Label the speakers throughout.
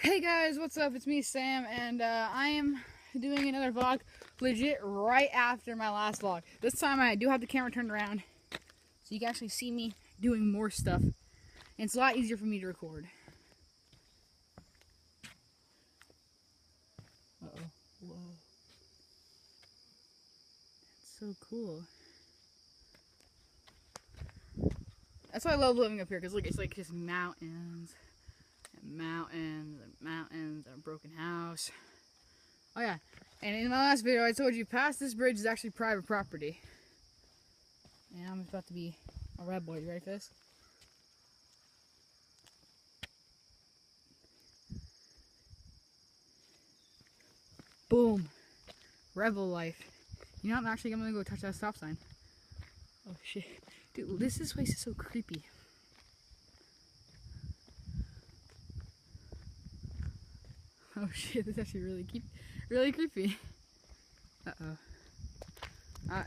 Speaker 1: Hey guys, what's up? It's me, Sam, and I am doing another vlog legit right after my last vlog. This time I do have the camera turned around so you can actually see me doing more stuff. And it's a lot easier for me to record. Uh-oh. Whoa. That's so cool. That's why I love living up here, because look, it's like just mountains. Mountains and mountains and a broken house. Oh yeah, and in my last video I told you past this bridge is actually private property. And I'm about to be a red boy. You ready for this? Boom. Rebel life. You know, I'm actually gonna go touch that stop sign. Oh shit. Dude, this place is so creepy. Oh shit, this is actually really creepy. Uh-oh.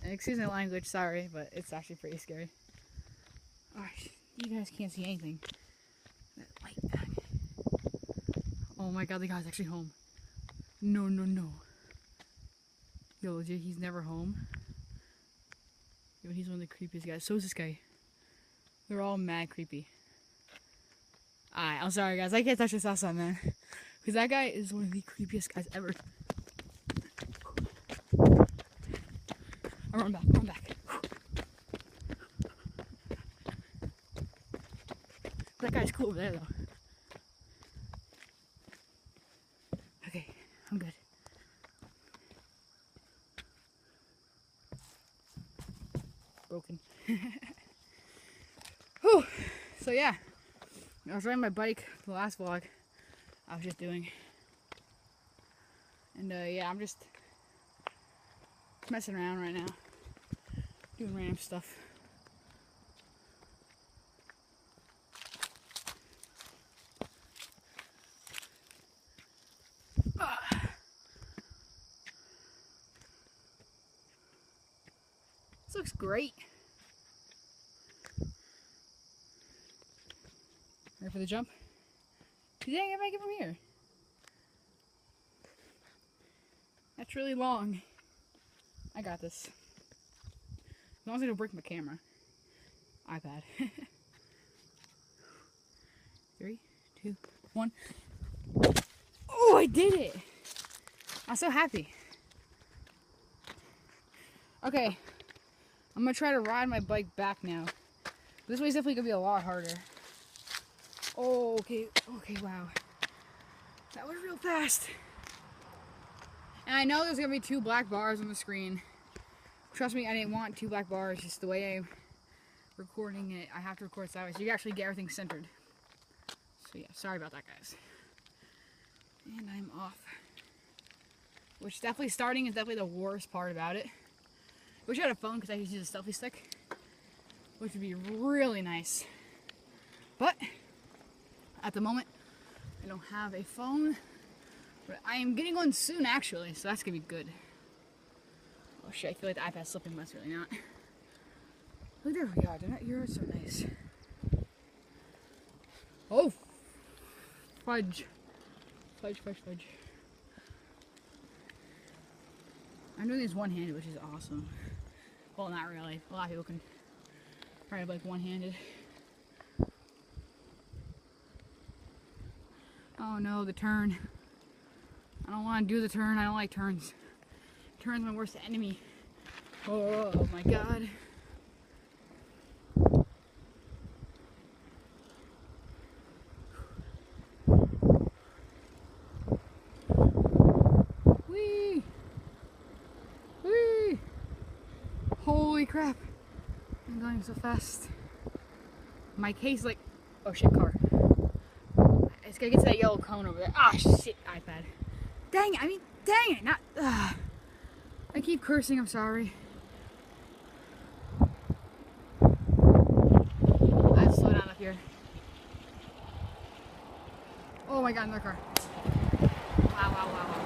Speaker 1: Excuse my language, sorry, but it's actually pretty scary. Oh, you guys can't see anything. That light. Oh my god, the guy's actually home. No. Yo, legit, he's never home. Yo, he's one of the creepiest guys. So is this guy. They're all mad creepy. Alright, I'm sorry guys, I can't touch this outside, man. Because that guy is one of the creepiest guys ever. I'm running back. That guy's cool over there, though. Okay, I'm good. Broken. Whew. So yeah, I was riding my bike the last vlog. I was just doing, and yeah, I'm just messing around right now, doing random stuff. This looks great. Ready for the jump? Dang, I make it from here. That's really long. I got this. As long as I don't break my camera. iPad. 3, 2, 1. Oh, I did it! I'm so happy. Okay. I'm gonna try to ride my bike back now. This way's definitely gonna be a lot harder. Oh, okay, wow. That was real fast. And I know there's gonna be 2 black bars on the screen. Trust me, I didn't want 2 black bars, just the way I'm recording it, I have to record sideways so you can actually get everything centered. So yeah, sorry about that, guys. And I'm off. Which definitely starting is definitely the worst part about it. Wish I had a phone because I could use a selfie stick, which would be really nice. But at the moment, I don't have a phone, but I am getting one soon actually, so that's gonna be good. Oh shit, I feel like the iPad's slipping, but it's really not. Oh, there we are, you're so nice. Oh! Fudge. Fudge. I'm doing this one-handed, which is awesome. Well, not really. A lot of people can ride like one-handed. Oh no, the turn. I don't want to do the turn. I don't like turns. Turn's my worst enemy. Oh my god. Whee! Whee! Holy crap. I'm going so fast. My case like... Oh shit, car. It's gonna get to that yellow cone over there. Ah, shit, iPad. Dang it, not... I keep cursing, I'm sorry. I have to slow down up here. Oh my god, another car. Wow.